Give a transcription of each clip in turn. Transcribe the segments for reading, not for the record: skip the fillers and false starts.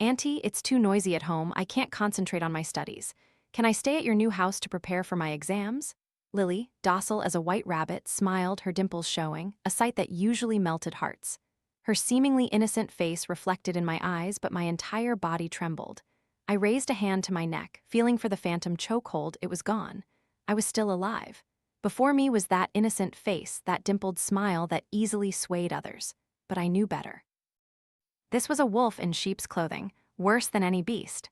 Auntie, it's too noisy at home. I can't concentrate on my studies. Can I stay at your new house to prepare for my exams? Lily, docile as a white rabbit, smiled, her dimples showing, a sight that usually melted hearts. Her seemingly innocent face reflected in my eyes, but my entire body trembled. I raised a hand to my neck, feeling for the phantom chokehold. It was gone. I was still alive. Before me was that innocent face, that dimpled smile that easily swayed others. But I knew better. This was a wolf in sheep's clothing, worse than any beast.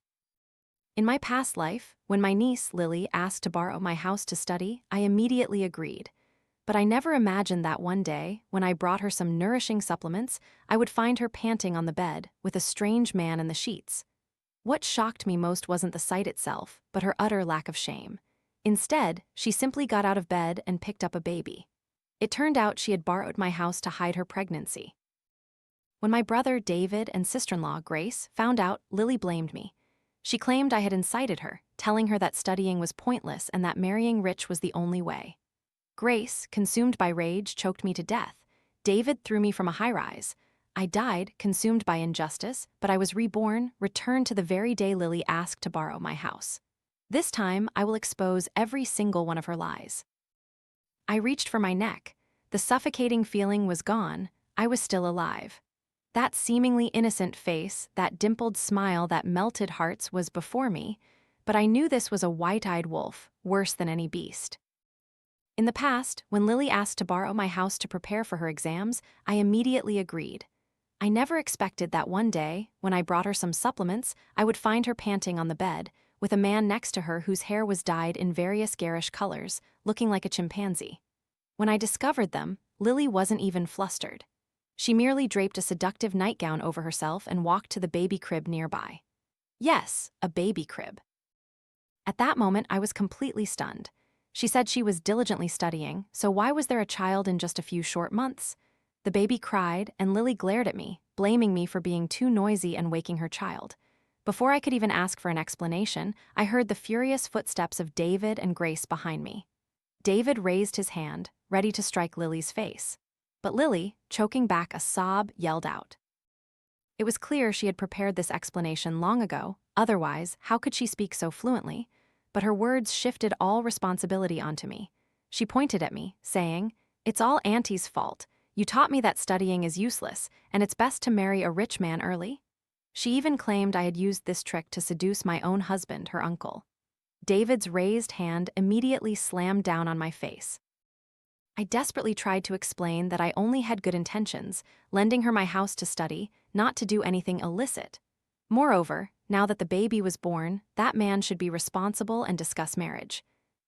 In my past life, when my niece, Lily, asked to borrow my house to study, I immediately agreed. But I never imagined that one day, when I brought her some nourishing supplements, I would find her panting on the bed, with a strange man in the sheets. What shocked me most wasn't the sight itself, but her utter lack of shame. Instead, she simply got out of bed and picked up a baby. It turned out she had borrowed my house to hide her pregnancy. When my brother, David, and sister-in-law, Grace, found out, Lily blamed me. She claimed I had incited her, telling her that studying was pointless and that marrying rich was the only way. Grace, consumed by rage, choked me to death. David threw me from a high-rise. I died, consumed by injustice, but I was reborn, returned to the very day Lily asked to borrow my house. This time, I will expose every single one of her lies. I reached for my neck. The suffocating feeling was gone. I was still alive. That seemingly innocent face, that dimpled smile that melted hearts was before me, but I knew this was a white-eyed wolf, worse than any beast. In the past, when Lily asked to borrow my house to prepare for her exams, I immediately agreed. I never expected that one day, when I brought her some supplements, I would find her panting on the bed, with a man next to her whose hair was dyed in various garish colors, looking like a chimpanzee. When I discovered them, Lily wasn't even flustered. She merely draped a seductive nightgown over herself and walked to the baby crib nearby. Yes, a baby crib. At that moment, I was completely stunned. She said she was diligently studying, so why was there a child in just a few short months? The baby cried, and Lily glared at me, blaming me for being too noisy and waking her child. Before I could even ask for an explanation, I heard the furious footsteps of David and Grace behind me. David raised his hand, ready to strike Lily's face. But Lily, choking back a sob, yelled out. It was clear she had prepared this explanation long ago, otherwise, how could she speak so fluently? But her words shifted all responsibility onto me. She pointed at me, saying, "It's all Auntie's fault. You taught me that studying is useless, and it's best to marry a rich man early." She even claimed I had used this trick to seduce my own husband, her uncle. David's raised hand immediately slammed down on my face. I desperately tried to explain that I only had good intentions, lending her my house to study, not to do anything illicit. Moreover, now that the baby was born, that man should be responsible and discuss marriage.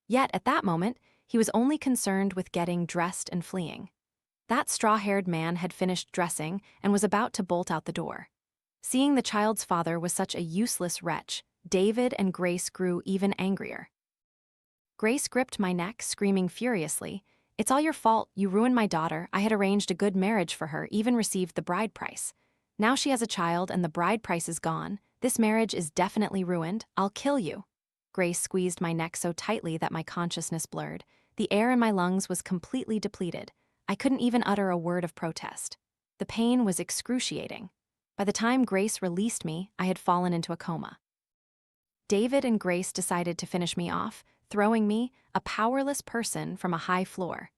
Yet, at that moment, he was only concerned with getting dressed and fleeing. That straw-haired man had finished dressing and was about to bolt out the door. Seeing the child's father was such a useless wretch, David and Grace grew even angrier. Grace gripped my neck, screaming furiously, "It's all your fault. You ruined my daughter. I had arranged a good marriage for her, even received the bride price. Now she has a child and the bride price is gone. This marriage is definitely ruined. I'll kill you." Grace squeezed my neck so tightly that my consciousness blurred. The air in my lungs was completely depleted. I couldn't even utter a word of protest. The pain was excruciating. By the time Grace released me, I had fallen into a coma. David and Grace decided to finish me off, throwing me, a powerless person, from a high floor.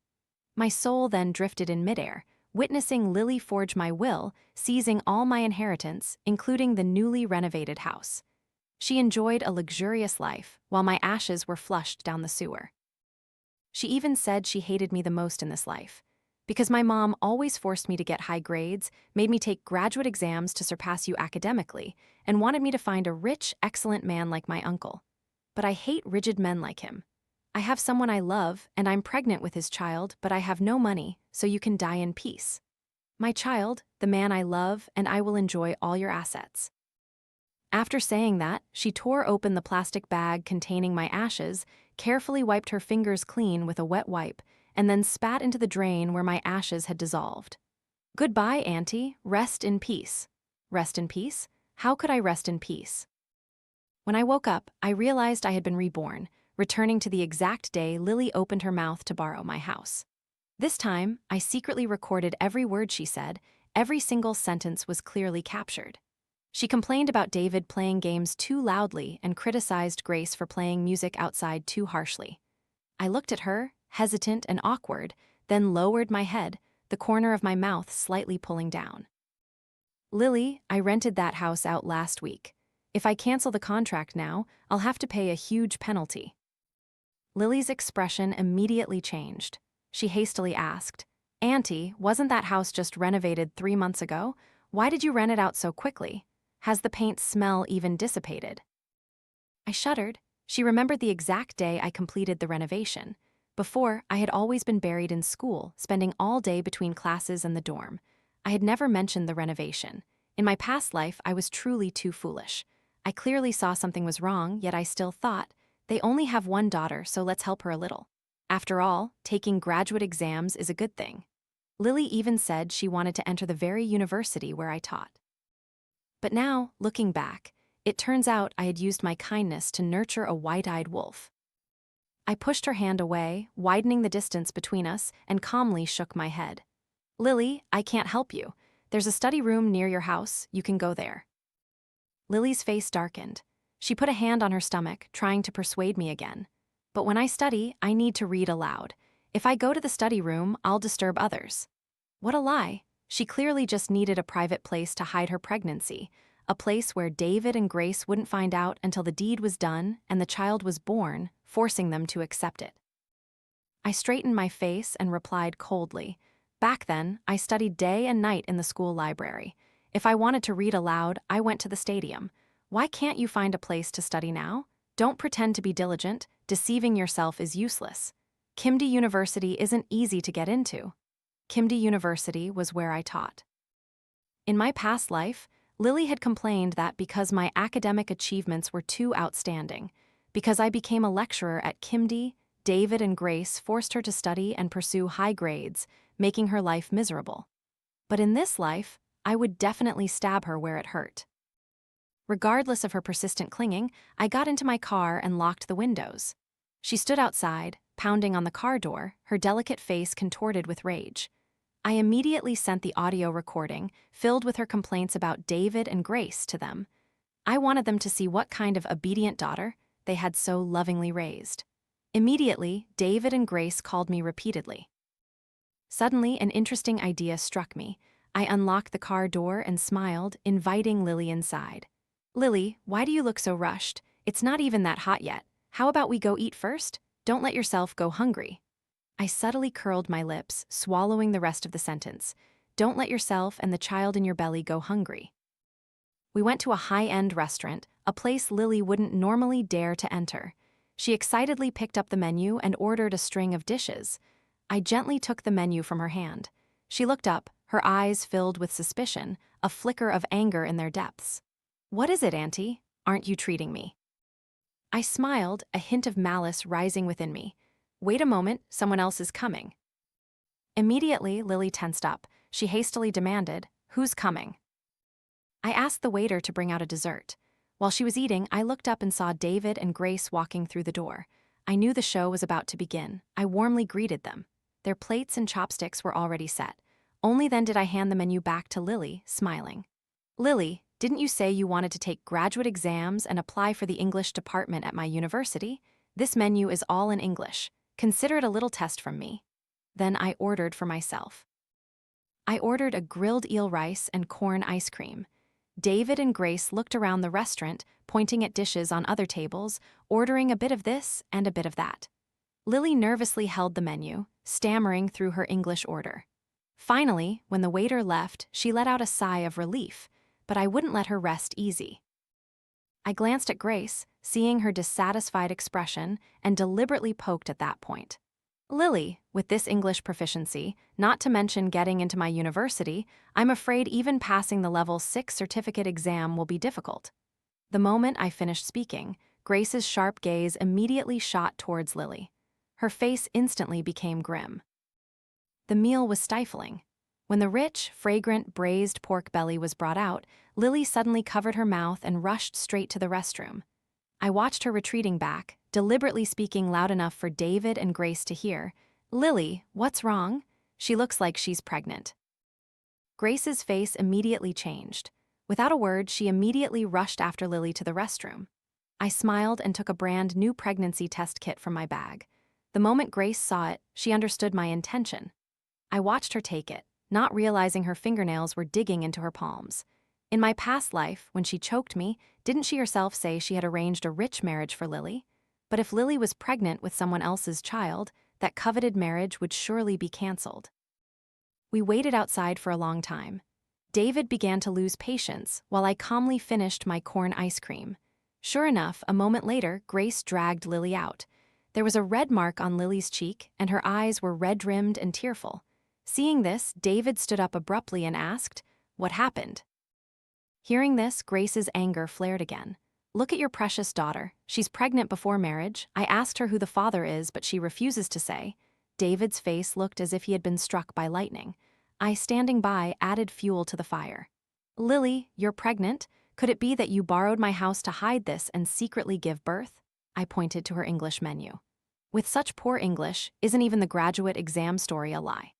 My soul then drifted in midair, witnessing Lily forge my will, seizing all my inheritance, including the newly renovated house. She enjoyed a luxurious life, while my ashes were flushed down the sewer. She even said she hated me the most in this life. Because my mom always forced me to get high grades, made me take graduate exams to surpass you academically, and wanted me to find a rich, excellent man like my uncle. But I hate rigid men like him. I have someone I love, and I'm pregnant with his child, but I have no money, so you can die in peace. My child, the man I love, and I will enjoy all your assets." After saying that, she tore open the plastic bag containing my ashes, carefully wiped her fingers clean with a wet wipe, and then spat into the drain where my ashes had dissolved. "Goodbye, Auntie. Rest in peace." Rest in peace? How could I rest in peace? When I woke up, I realized I had been reborn, returning to the exact day Lily opened her mouth to borrow my house. This time, I secretly recorded every word she said. Every single sentence was clearly captured. She complained about David playing games too loudly and criticized Grace for playing music outside too harshly. I looked at her, hesitant and awkward, then lowered my head, the corner of my mouth slightly pulling down. Lily, I rented that house out last week. If I cancel the contract now, I'll have to pay a huge penalty. Lily's expression immediately changed. She hastily asked, "Auntie, wasn't that house just renovated 3 months ago? Why did you rent it out so quickly? Has the paint smell even dissipated?" I shuddered. She remembered the exact day I completed the renovation. Before, I had always been buried in school, spending all day between classes and the dorm. I had never mentioned the renovation. In my past life, I was truly too foolish. I clearly saw something was wrong, yet I still thought, they only have one daughter, so let's help her a little. After all, taking graduate exams is a good thing. Lily even said she wanted to enter the very university where I taught. But now, looking back, it turns out I had used my kindness to nurture a white-eyed wolf. I pushed her hand away, widening the distance between us, and calmly shook my head. "Lily, I can't help you. There's a study room near your house. You can go there." Lily's face darkened. She put a hand on her stomach, trying to persuade me again. "But when I study, I need to read aloud. If I go to the study room, I'll disturb others." What a lie. She clearly just needed a private place to hide her pregnancy, a place where David and Grace wouldn't find out until the deed was done and the child was born, forcing them to accept it. I straightened my face and replied coldly, "Back then, I studied day and night in the school library. If I wanted to read aloud, I went to the stadium. Why can't you find a place to study now? Don't pretend to be diligent. Deceiving yourself is useless. Kimdi University isn't easy to get into." Kimdi University was where I taught. In my past life, Lily had complained that because my academic achievements were too outstanding, because I became a lecturer at Kimdi, David and Grace forced her to study and pursue high grades, making her life miserable. But in this life, I would definitely stab her where it hurt. Regardless of her persistent clinging, I got into my car and locked the windows. She stood outside, pounding on the car door, her delicate face contorted with rage. I immediately sent the audio recording, filled with her complaints about David and Grace, to them. I wanted them to see what kind of obedient daughter they had so lovingly raised. Immediately, David and Grace called me repeatedly. Suddenly, an interesting idea struck me. I unlocked the car door and smiled, inviting Lily inside. "Lily, why do you look so rushed? It's not even that hot yet. How about we go eat first? Don't let yourself go hungry." I subtly curled my lips, swallowing the rest of the sentence. Don't let yourself and the child in your belly go hungry. We went to a high-end restaurant, a place Lily wouldn't normally dare to enter. She excitedly picked up the menu and ordered a string of dishes. I gently took the menu from her hand. She looked up, her eyes filled with suspicion, a flicker of anger in their depths. "What is it, Auntie? Aren't you treating me?" I smiled, a hint of malice rising within me. "Wait a moment, someone else is coming." Immediately, Lily tensed up. She hastily demanded, "Who's coming?" I asked the waiter to bring out a dessert. While she was eating, I looked up and saw David and Grace walking through the door. I knew the show was about to begin. I warmly greeted them. Their plates and chopsticks were already set. Only then did I hand the menu back to Lily, smiling. "Lily, didn't you say you wanted to take graduate exams and apply for the English department at my university? This menu is all in English. Consider it a little test from me." Then I ordered for myself. I ordered a grilled eel rice and corn ice cream. David and Grace looked around the restaurant, pointing at dishes on other tables, ordering a bit of this and a bit of that. Lily nervously held the menu, stammering through her English order. Finally, when the waiter left, she let out a sigh of relief, but I wouldn't let her rest easy. I glanced at Grace, seeing her dissatisfied expression, and deliberately poked at that point. "Lily, with this English proficiency, not to mention getting into my university, I'm afraid even passing the level 6 certificate exam will be difficult." The moment I finished speaking, Grace's sharp gaze immediately shot towards Lily. Her face instantly became grim. The meal was stifling. When the rich, fragrant, braised pork belly was brought out, Lily suddenly covered her mouth and rushed straight to the restroom. I watched her retreating back, deliberately speaking loud enough for David and Grace to hear. "Lily, what's wrong? She looks like she's pregnant." Grace's face immediately changed. Without a word, she immediately rushed after Lily to the restroom. I smiled and took a brand new pregnancy test kit from my bag. The moment Grace saw it, she understood my intention. I watched her take it, not realizing her fingernails were digging into her palms. In my past life, when she choked me, didn't she herself say she had arranged a rich marriage for Lily? But if Lily was pregnant with someone else's child, that coveted marriage would surely be canceled. We waited outside for a long time. David began to lose patience while I calmly finished my corn ice cream. Sure enough, a moment later, Grace dragged Lily out. There was a red mark on Lily's cheek, and her eyes were red-rimmed and tearful. Seeing this, David stood up abruptly and asked, "What happened?" Hearing this, Grace's anger flared again. "Look at your precious daughter. She's pregnant before marriage. I asked her who the father is, but she refuses to say." David's face looked as if he had been struck by lightning. I, standing by, added fuel to the fire. "Lily, you're pregnant? Could it be that you borrowed my house to hide this and secretly give birth?" I pointed to her English menu. With such poor English, isn't even the graduate exam story a lie?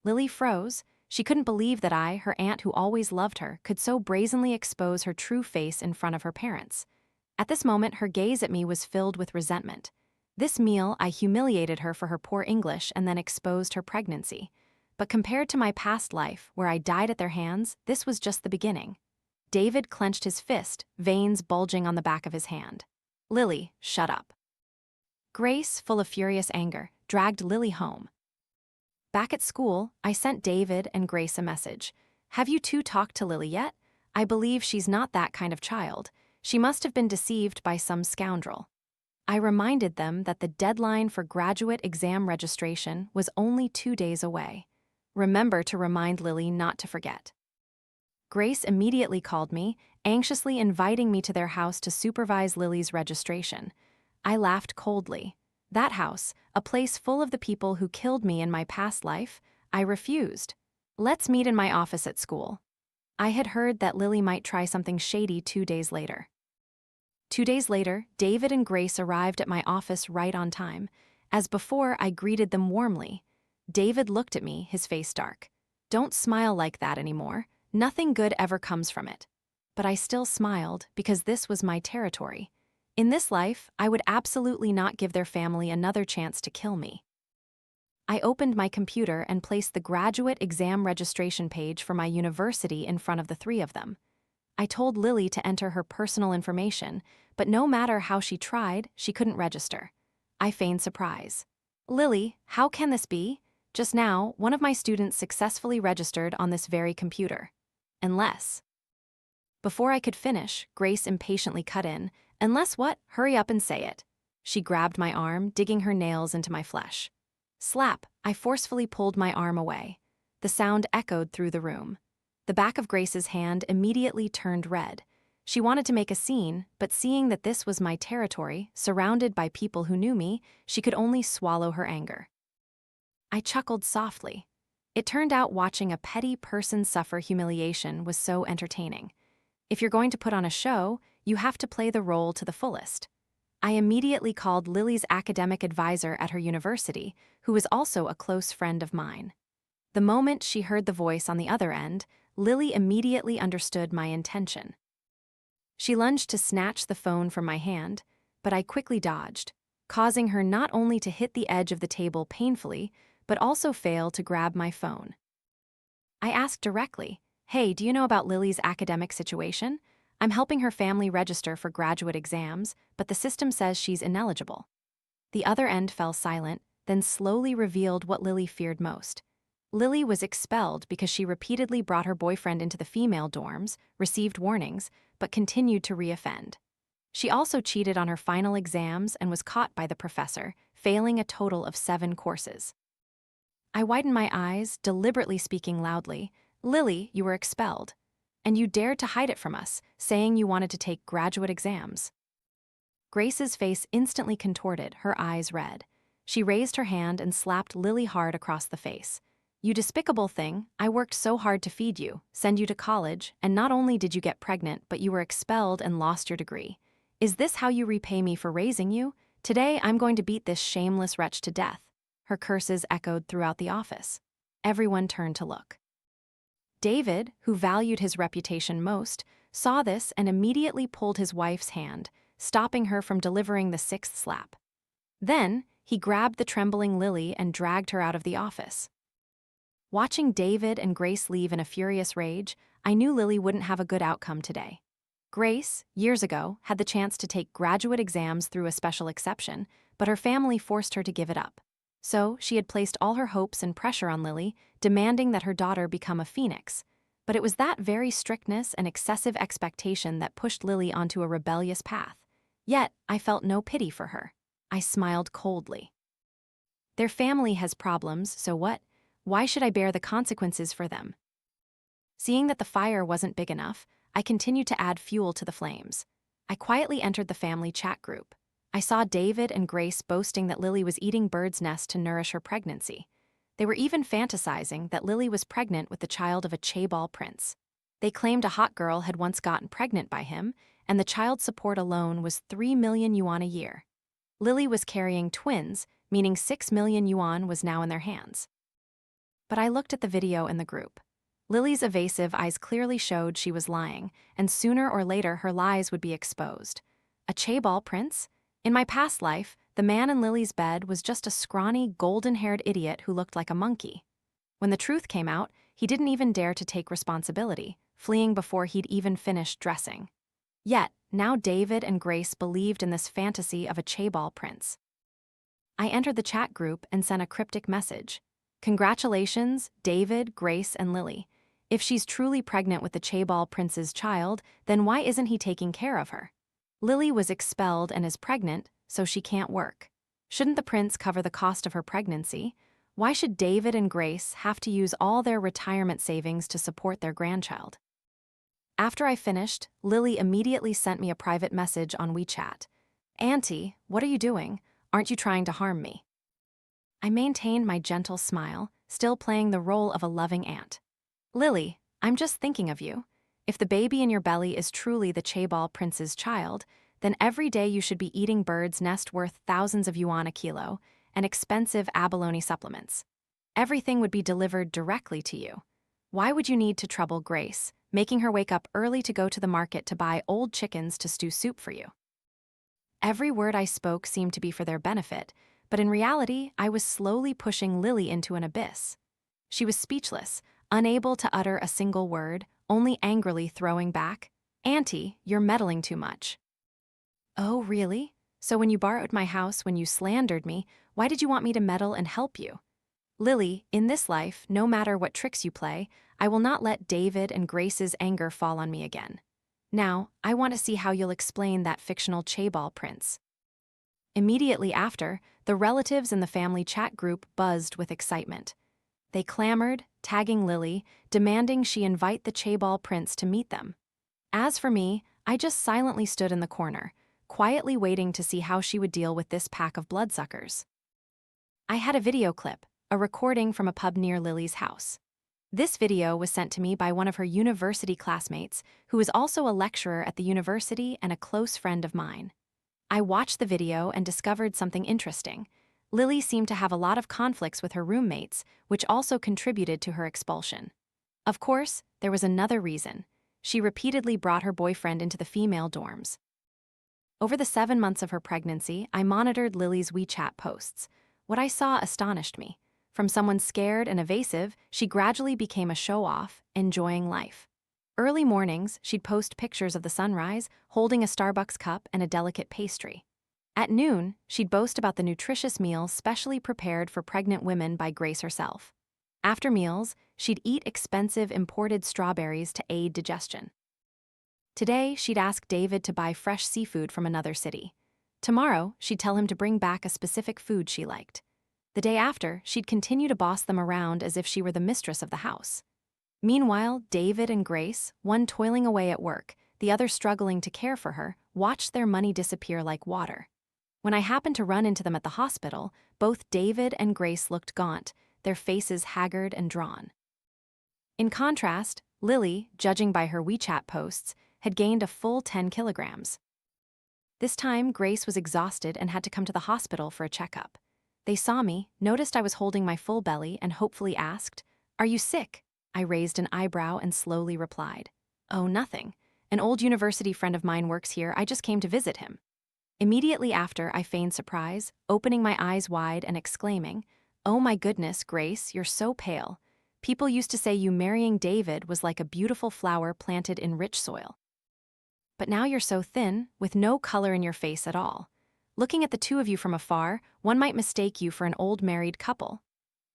Lily froze. She couldn't believe that I, her aunt who always loved her, could so brazenly expose her true face in front of her parents. At this moment, her gaze at me was filled with resentment. This meal, I humiliated her for her poor English and then exposed her pregnancy. But compared to my past life, where I died at their hands, this was just the beginning. David clenched his fist, veins bulging on the back of his hand. "Lily, shut up." Grace, full of furious anger, dragged Lily home. Back at school, I sent David and Grace a message. "Have you two talked to Lily yet? I believe she's not that kind of child. She must have been deceived by some scoundrel." I reminded them that the deadline for graduate exam registration was only 2 days away. Remember to remind Lily not to forget. Grace immediately called me, anxiously inviting me to their house to supervise Lily's registration. I laughed coldly. That house, a place full of the people who killed me in my past life, I refused. "Let's meet in my office at school." I had heard that Lily might try something shady 2 days later. 2 days later, David and Grace arrived at my office right on time. As before, I greeted them warmly. David looked at me, his face dark. "Don't smile like that anymore. Nothing good ever comes from it." But I still smiled because this was my territory. In this life, I would absolutely not give their family another chance to kill me. I opened my computer and placed the graduate exam registration page for my university in front of the three of them. I told Lily to enter her personal information, but no matter how she tried, she couldn't register. I feigned surprise. "Lily, how can this be? Just now, one of my students successfully registered on this very computer." "Unless..." Before I could finish, Grace impatiently cut in. "Unless what? Hurry up and say it." She grabbed my arm, digging her nails into my flesh. Slap! I forcefully pulled my arm away. The sound echoed through the room. The back of Grace's hand immediately turned red. She wanted to make a scene, but seeing that this was my territory, surrounded by people who knew me, she could only swallow her anger. I chuckled softly. It turned out watching a petty person suffer humiliation was so entertaining. If you're going to put on a show, you have to play the role to the fullest. I immediately called Lily's academic advisor at her university, who was also a close friend of mine. The moment she heard the voice on the other end, Lily immediately understood my intention. She lunged to snatch the phone from my hand, but I quickly dodged, causing her not only to hit the edge of the table painfully, but also fail to grab my phone. I asked directly, "Hey, do you know about Lily's academic situation? I'm helping her family register for graduate exams, but the system says she's ineligible." The other end fell silent, then slowly revealed what Lily feared most. Lily was expelled because she repeatedly brought her boyfriend into the female dorms, received warnings, but continued to reoffend. She also cheated on her final exams and was caught by the professor, failing a total of 7 courses. I widened my eyes, deliberately speaking loudly. "Lily, you were expelled. And you dared to hide it from us, saying you wanted to take graduate exams." Grace's face instantly contorted, her eyes red. She raised her hand and slapped Lily hard across the face. "You despicable thing, I worked so hard to feed you, send you to college, and not only did you get pregnant, but you were expelled and lost your degree. Is this how you repay me for raising you? Today I'm going to beat this shameless wretch to death." Her curses echoed throughout the office. Everyone turned to look. David, who valued his reputation most, saw this and immediately pulled his wife's hand, stopping her from delivering the sixth slap. Then, he grabbed the trembling Lily and dragged her out of the office. Watching David and Grace leave in a furious rage, I knew Lily wouldn't have a good outcome today. Grace, years ago, had the chance to take graduate exams through a special exception, but her family forced her to give it up. So, she had placed all her hopes and pressure on Lily, demanding that her daughter become a phoenix. But it was that very strictness and excessive expectation that pushed Lily onto a rebellious path. Yet, I felt no pity for her. I smiled coldly. Their family has problems, so what? Why should I bear the consequences for them? Seeing that the fire wasn't big enough, I continued to add fuel to the flames. I quietly entered the family chat group. I saw David and Grace boasting that Lily was eating bird's nest to nourish her pregnancy. They were even fantasizing that Lily was pregnant with the child of a chaebol prince. They claimed a hot girl had once gotten pregnant by him, and the child support alone was 3 million yuan a year. Lily was carrying twins, meaning 6 million yuan was now in their hands. But I looked at the video in the group. Lily's evasive eyes clearly showed she was lying, and sooner or later her lies would be exposed. A chaebol prince? In my past life, the man in Lily's bed was just a scrawny, golden-haired idiot who looked like a monkey. When the truth came out, he didn't even dare to take responsibility, fleeing before he'd even finished dressing. Yet, now David and Grace believed in this fantasy of a chaebol prince. I entered the chat group and sent a cryptic message. Congratulations, David, Grace, and Lily. If she's truly pregnant with the chaebol prince's child, then why isn't he taking care of her? Lily was expelled and is pregnant, so she can't work. Shouldn't the prince cover the cost of her pregnancy? Why should David and Grace have to use all their retirement savings to support their grandchild? After I finished, Lily immediately sent me a private message on WeChat. Auntie, what are you doing? Aren't you trying to harm me? I maintained my gentle smile, still playing the role of a loving aunt. Lily, I'm just thinking of you. If the baby in your belly is truly the chaebol prince's child, then every day you should be eating bird's nest worth thousands of yuan a kilo and expensive abalone supplements. Everything would be delivered directly to you. Why would you need to trouble Grace, making her wake up early to go to the market to buy old chickens to stew soup for you? Every word I spoke seemed to be for their benefit, but in reality, I was slowly pushing Lily into an abyss. She was speechless, unable to utter a single word, only angrily throwing back, Auntie, you're meddling too much. Oh, really? So when you borrowed my house, when you slandered me, why did you want me to meddle and help you? Lily, in this life, no matter what tricks you play, I will not let David and Grace's anger fall on me again. Now, I want to see how you'll explain that fictional chaebol prince. Immediately after, the relatives in the family chat group buzzed with excitement. They clamored, tagging Lily, demanding she invite the chaebol prince to meet them. As for me, I just silently stood in the corner, quietly waiting to see how she would deal with this pack of bloodsuckers. I had a video clip, a recording from a pub near Lily's house. This video was sent to me by one of her university classmates, who is also a lecturer at the university and a close friend of mine. I watched the video and discovered something interesting. Lily seemed to have a lot of conflicts with her roommates, which also contributed to her expulsion. Of course, there was another reason. She repeatedly brought her boyfriend into the female dorms. Over the 7 months of her pregnancy, I monitored Lily's WeChat posts. What I saw astonished me. From someone scared and evasive, she gradually became a show-off, enjoying life. Early mornings, she'd post pictures of the sunrise, holding a Starbucks cup and a delicate pastry. At noon, she'd boast about the nutritious meals specially prepared for pregnant women by Grace herself. After meals, she'd eat expensive imported strawberries to aid digestion. Today, she'd ask David to buy fresh seafood from another city. Tomorrow, she'd tell him to bring back a specific food she liked. The day after, she'd continue to boss them around as if she were the mistress of the house. Meanwhile, David and Grace, one toiling away at work, the other struggling to care for her, watched their money disappear like water. When I happened to run into them at the hospital, both David and Grace looked gaunt, their faces haggard and drawn. In contrast, Lily, judging by her WeChat posts, had gained a full 10 kilograms. This time, Grace was exhausted and had to come to the hospital for a checkup. They saw me, noticed I was holding my full belly, and hopefully asked, "Are you sick?" I raised an eyebrow and slowly replied, "Oh, nothing. An old university friend of mine works here. I just came to visit him." Immediately after, I feigned surprise, opening my eyes wide and exclaiming, "Oh my goodness, Grace, you're so pale. People used to say you marrying David was like a beautiful flower planted in rich soil. But now you're so thin, with no color in your face at all. Looking at the two of you from afar, one might mistake you for an old married couple."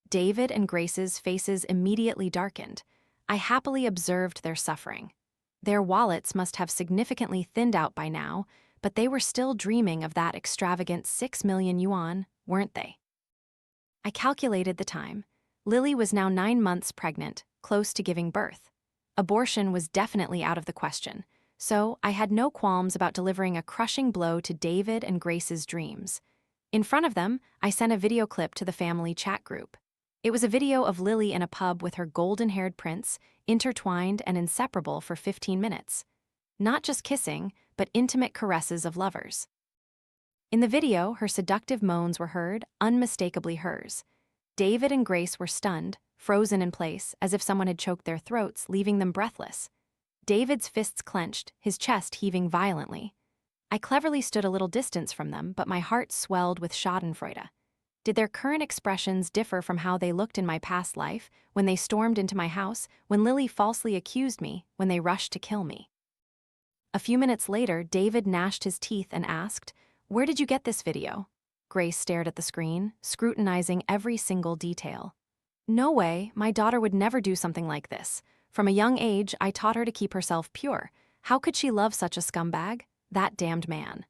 David and Grace's faces immediately darkened. I happily observed their suffering. Their wallets must have significantly thinned out by now, but they were still dreaming of that extravagant 6 million yuan, weren't they? I calculated the time. Lily was now 9 months pregnant, close to giving birth. Abortion was definitely out of the question, so I had no qualms about delivering a crushing blow to David and Grace's dreams. In front of them, I sent a video clip to the family chat group. It was a video of Lily in a pub with her golden-haired prince, intertwined and inseparable for 15 minutes. Not just kissing, but intimate caresses of lovers. In the video, her seductive moans were heard, unmistakably hers. David and Grace were stunned, frozen in place, as if someone had choked their throats, leaving them breathless. David's fists clenched, his chest heaving violently. I cleverly stood a little distance from them, but my heart swelled with schadenfreude. Did their current expressions differ from how they looked in my past life, when they stormed into my house, when Lily falsely accused me, when they rushed to kill me? A few minutes later, David gnashed his teeth and asked, "Where did you get this video?" Grace stared at the screen, scrutinizing every single detail. "No way, my daughter would never do something like this. From a young age, I taught her to keep herself pure. How could she love such a scumbag? That damned man."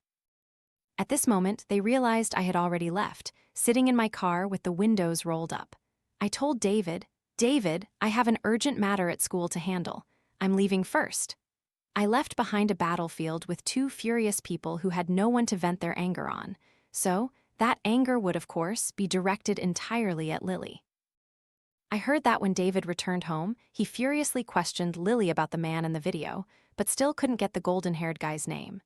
At this moment, they realized I had already left, sitting in my car with the windows rolled up. I told David, "David, I have an urgent matter at school to handle. I'm leaving first." I left behind a battlefield with two furious people who had no one to vent their anger on, so that anger would, of course, be directed entirely at Lily. I heard that when David returned home, he furiously questioned Lily about the man in the video, but still couldn't get the golden-haired guy's name.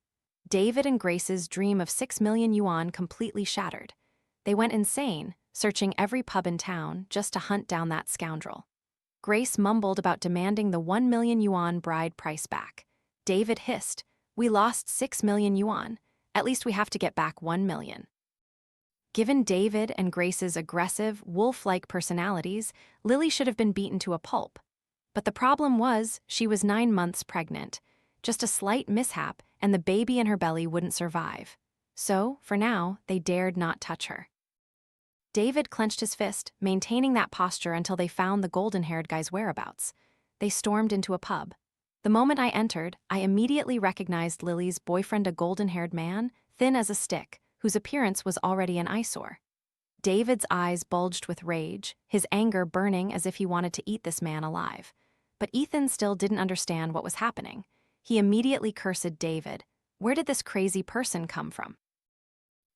David and Grace's dream of 6 million yuan completely shattered. They went insane, searching every pub in town just to hunt down that scoundrel. Grace mumbled about demanding the 1 million yuan bride price back. David hissed, "We lost 6 million yuan. At least we have to get back 1 million. Given David and Grace's aggressive, wolf-like personalities, Lily should have been beaten to a pulp. But the problem was, she was 9 months pregnant. Just a slight mishap, and the baby in her belly wouldn't survive. So, for now, they dared not touch her. David clenched his fist, maintaining that posture until they found the golden-haired guy's whereabouts. They stormed into a pub. The moment I entered, I immediately recognized Lily's boyfriend, a golden-haired man, thin as a stick, whose appearance was already an eyesore. David's eyes bulged with rage, his anger burning as if he wanted to eat this man alive. But Ethan still didn't understand what was happening. He immediately cursed David. Where did this crazy person come from?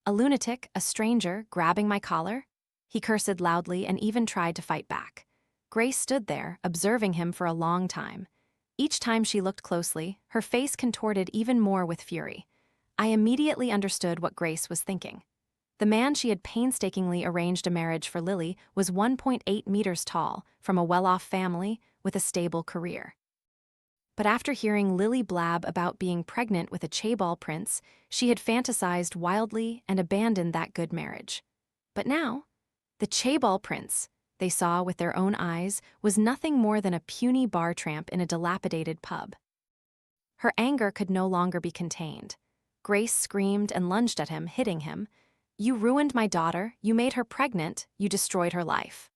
A lunatic, a stranger, grabbing my collar? He cursed loudly and even tried to fight back. Grace stood there, observing him for a long time. Each time she looked closely, her face contorted even more with fury. I immediately understood what Grace was thinking. The man she had painstakingly arranged a marriage for Lily was 1.8 meters tall, from a well-off family, with a stable career. But after hearing Lily blab about being pregnant with a chaebol prince, she had fantasized wildly and abandoned that good marriage. But now, the chaebol prince, they saw with their own eyes, was nothing more than a puny bar tramp in a dilapidated pub. Her anger could no longer be contained. Grace screamed and lunged at him, hitting him. "You ruined my daughter, you made her pregnant, you destroyed her life."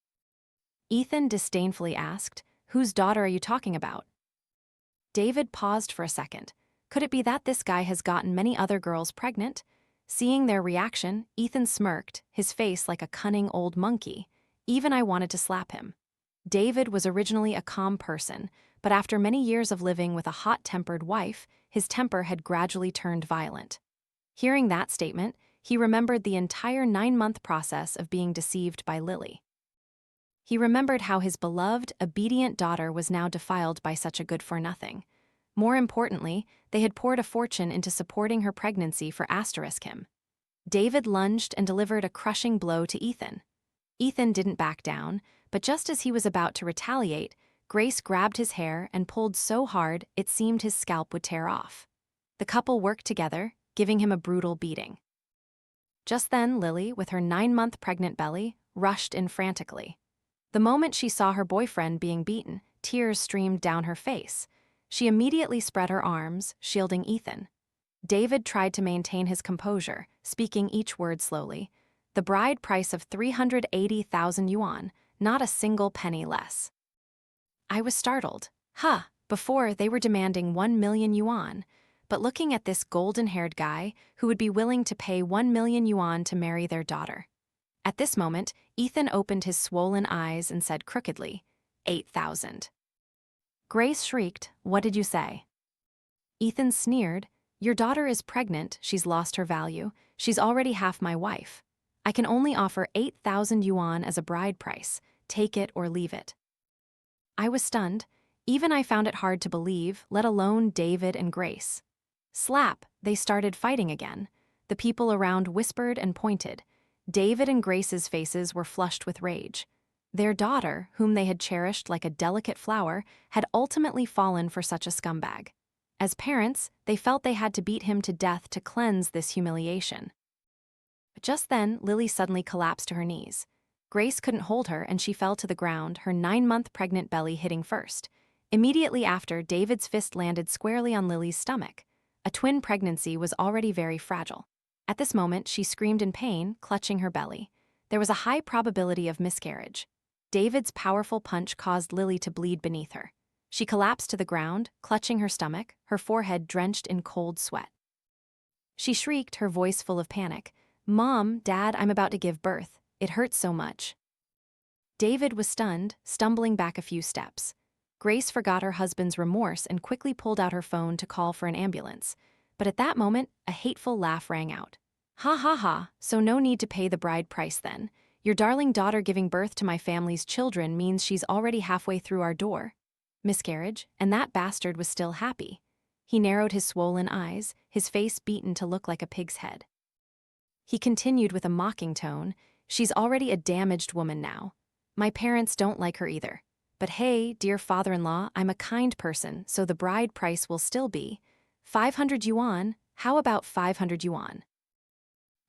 Ethan disdainfully asked, "Whose daughter are you talking about?" David paused for a second. Could it be that this guy has gotten many other girls pregnant? Seeing their reaction, Ethan smirked, his face like a cunning old monkey. Even I wanted to slap him. David was originally a calm person, but after many years of living with a hot-tempered wife, his temper had gradually turned violent. Hearing that statement, he remembered the entire 9-month process of being deceived by Lily. He remembered how his beloved, obedient daughter was now defiled by such a good-for-nothing. More importantly, they had poured a fortune into supporting her pregnancy for him. David lunged and delivered a crushing blow to Ethan. Ethan didn't back down, but just as he was about to retaliate, Grace grabbed his hair and pulled so hard it seemed his scalp would tear off. The couple worked together, giving him a brutal beating. Just then, Lily, with her 9-month pregnant belly, rushed in frantically. The moment she saw her boyfriend being beaten, tears streamed down her face. She immediately spread her arms, shielding Ethan. David tried to maintain his composure, speaking each word slowly. The bride price of 380,000 yuan, not a single penny less. I was startled. Before they were demanding 1 million yuan. But looking at this golden-haired guy who would be willing to pay 1 million yuan to marry their daughter. At this moment, Ethan opened his swollen eyes and said crookedly, 8,000. Grace shrieked, "What did you say?" Ethan sneered, "Your daughter is pregnant, she's lost her value, she's already half my wife. I can only offer 8,000 yuan as a bride price, take it or leave it." I was stunned. Even I found it hard to believe, let alone David and Grace. Slap, they started fighting again. The people around whispered and pointed. David and Grace's faces were flushed with rage. Their daughter, whom they had cherished like a delicate flower, had ultimately fallen for such a scumbag. As parents, they felt they had to beat him to death to cleanse this humiliation. But just then, Lily suddenly collapsed to her knees. Grace couldn't hold her and she fell to the ground, her 9-month pregnant belly hitting first. Immediately after, David's fist landed squarely on Lily's stomach. A twin pregnancy was already very fragile. At this moment, she screamed in pain, clutching her belly. There was a high probability of miscarriage. David's powerful punch caused Lily to bleed beneath her. She collapsed to the ground, clutching her stomach, her forehead drenched in cold sweat. She shrieked, her voice full of panic, "Mom, Dad, I'm about to give birth. It hurts so much." David was stunned, stumbling back a few steps. Grace forgot her husband's remorse and quickly pulled out her phone to call for an ambulance. But at that moment, a hateful laugh rang out. "Ha ha ha, so no need to pay the bride price then. Your darling daughter giving birth to my family's children means she's already halfway through our door. Miscarriage, and that bastard was still happy." He narrowed his swollen eyes, his face beaten to look like a pig's head. He continued with a mocking tone, "She's already a damaged woman now. My parents don't like her either. But hey, dear father-in-law, I'm a kind person, so the bride price will still be 500 yuan. How about 500 yuan?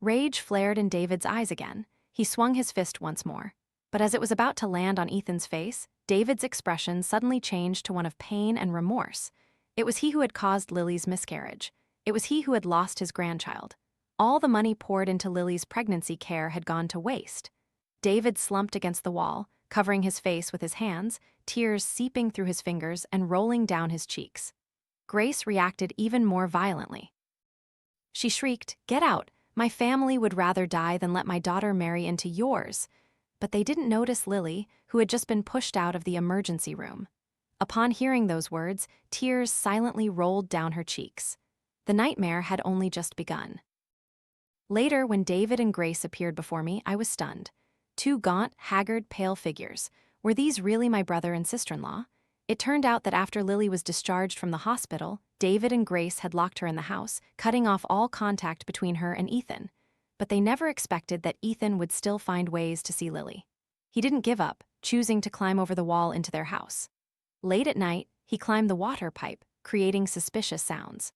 Rage flared in David's eyes again. He swung his fist once more. But as it was about to land on Ethan's face, David's expression suddenly changed to one of pain and remorse. It was he who had caused Lily's miscarriage. It was he who had lost his grandchild. All the money poured into Lily's pregnancy care had gone to waste. David slumped against the wall, covering his face with his hands, tears seeping through his fingers and rolling down his cheeks. Grace reacted even more violently. She shrieked, "Get out! My family would rather die than let my daughter marry into yours." But they didn't notice Lily, who had just been pushed out of the emergency room. Upon hearing those words, tears silently rolled down her cheeks. The nightmare had only just begun. Later, when David and Grace appeared before me, I was stunned. Two gaunt, haggard, pale figures. Were these really my brother and sister-in-law? It turned out that after Lily was discharged from the hospital, David and Grace had locked her in the house, cutting off all contact between her and Ethan. But they never expected that Ethan would still find ways to see Lily. He didn't give up, choosing to climb over the wall into their house. Late at night, he climbed the water pipe, creating suspicious sounds.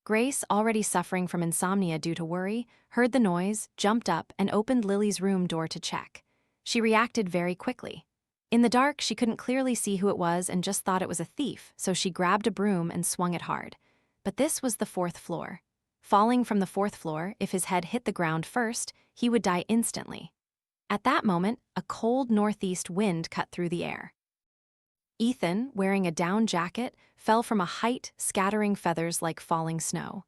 Grace, already suffering from insomnia due to worry, heard the noise, jumped up, and opened Lily's room door to check. She reacted very quickly. In the dark, she couldn't clearly see who it was and just thought it was a thief, so she grabbed a broom and swung it hard. But this was the 4th floor. Falling from the 4th floor, if his head hit the ground first, he would die instantly. At that moment, a cold northeast wind cut through the air. Ethan, wearing a down jacket, fell from a height, scattering feathers like falling snow.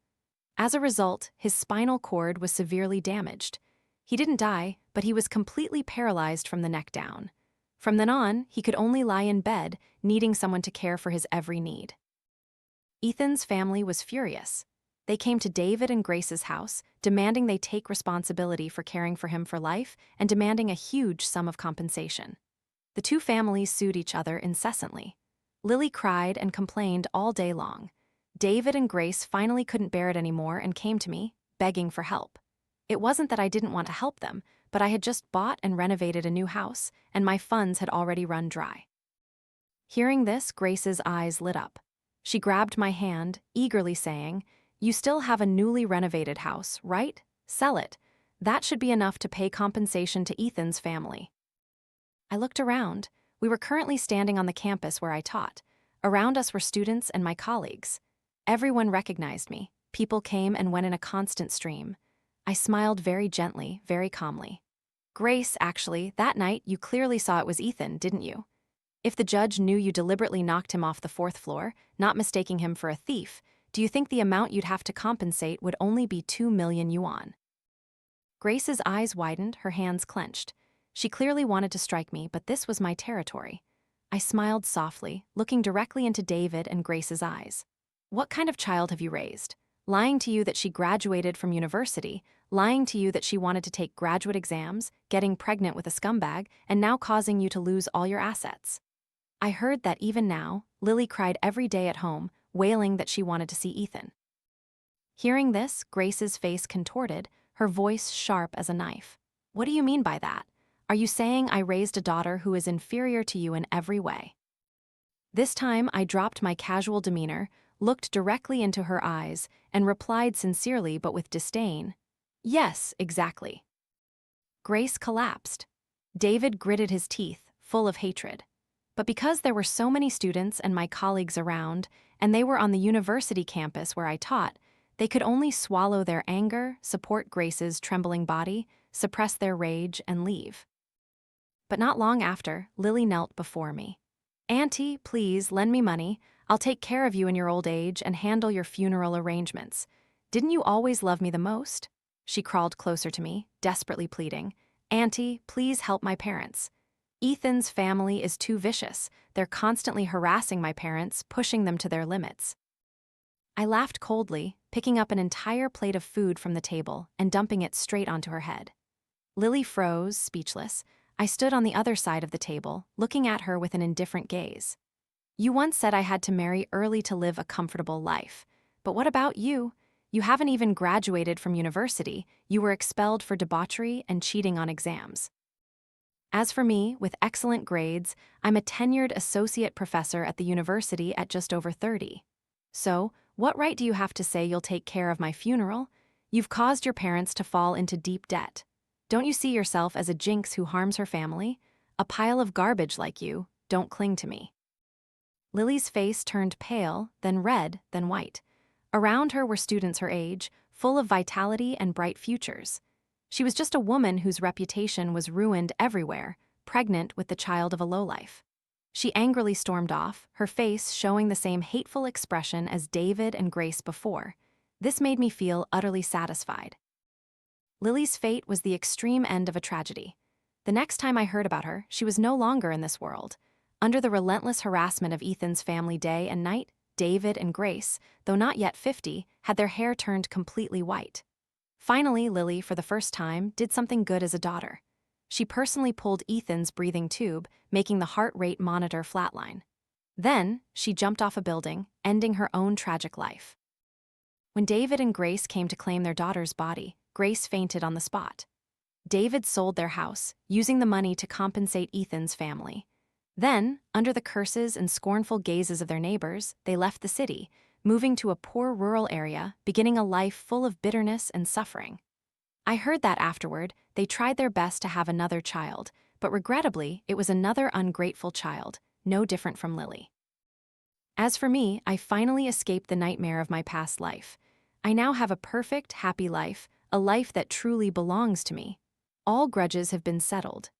As a result, his spinal cord was severely damaged. He didn't die, but he was completely paralyzed from the neck down. From then on, he could only lie in bed, needing someone to care for his every need. Ethan's family was furious. They came to David and Grace's house, demanding they take responsibility for caring for him for life and demanding a huge sum of compensation. The two families sued each other incessantly. Lily cried and complained all day long. David and Grace finally couldn't bear it anymore and came to me, begging for help. It wasn't that I didn't want to help them, but I had just bought and renovated a new house, and my funds had already run dry. Hearing this, Grace's eyes lit up. She grabbed my hand, eagerly saying, "You still have a newly renovated house, right? Sell it. That should be enough to pay compensation to Ethan's family." I looked around. We were currently standing on the campus where I taught. Around us were students and my colleagues. Everyone recognized me. People came and went in a constant stream. I smiled very gently, very calmly. "Grace, actually, that night you clearly saw it was Ethan, didn't you? If the judge knew you deliberately knocked him off the fourth floor, not mistaking him for a thief, do you think the amount you'd have to compensate would only be 2 million yuan?" Grace's eyes widened, her hands clenched. She clearly wanted to strike me, but this was my territory. I smiled softly, looking directly into David and Grace's eyes. "What kind of child have you raised? Lying to you that she graduated from university, lying to you that she wanted to take graduate exams, getting pregnant with a scumbag, and now causing you to lose all your assets." I heard that even now, Lily cried every day at home, wailing that she wanted to see Ethan. Hearing this, Grace's face contorted, her voice sharp as a knife. "What do you mean by that? Are you saying I raised a daughter who is inferior to you in every way?" This time, I dropped my casual demeanor, looked directly into her eyes, and replied sincerely but with disdain, "Yes, exactly." Grace collapsed. David gritted his teeth, full of hatred. But because there were so many students and my colleagues around, and they were on the university campus where I taught, they could only swallow their anger, support Grace's trembling body, suppress their rage, and leave. But not long after, Lily knelt before me. "Auntie, please lend me money. I'll take care of you in your old age and handle your funeral arrangements. Didn't you always love me the most?" She crawled closer to me, desperately pleading, "Auntie, please help my parents. Ethan's family is too vicious. They're constantly harassing my parents, pushing them to their limits." I laughed coldly, picking up an entire plate of food from the table and dumping it straight onto her head. Lily froze, speechless. I stood on the other side of the table, looking at her with an indifferent gaze. "You once said I had to marry early to live a comfortable life. But what about you? You haven't even graduated from university. You were expelled for debauchery and cheating on exams. As for me, with excellent grades, I'm a tenured associate professor at the university at just over 30. So, what right do you have to say you'll take care of my funeral? You've caused your parents to fall into deep debt. Don't you see yourself as a jinx who harms her family? A pile of garbage like you, don't cling to me." Lily's face turned pale, then red, then white. Around her were students her age, full of vitality and bright futures. She was just a woman whose reputation was ruined everywhere, pregnant with the child of a lowlife. She angrily stormed off, her face showing the same hateful expression as David and Grace before. This made me feel utterly satisfied. Lily's fate was the extreme end of a tragedy. The next time I heard about her, she was no longer in this world. Under the relentless harassment of Ethan's family day and night, David and Grace, though not yet 50, had their hair turned completely white. Finally, Lily, for the first time, did something good as a daughter. She personally pulled Ethan's breathing tube, making the heart rate monitor flatline. Then, she jumped off a building, ending her own tragic life. When David and Grace came to claim their daughter's body, Grace fainted on the spot. David sold their house, using the money to compensate Ethan's family. Then, under the curses and scornful gazes of their neighbors, they left the city, moving to a poor rural area, beginning a life full of bitterness and suffering. I heard that afterward, they tried their best to have another child, but regrettably, it was another ungrateful child, no different from Lily. As for me, I finally escaped the nightmare of my past life. I now have a perfect, happy life, a life that truly belongs to me. All grudges have been settled,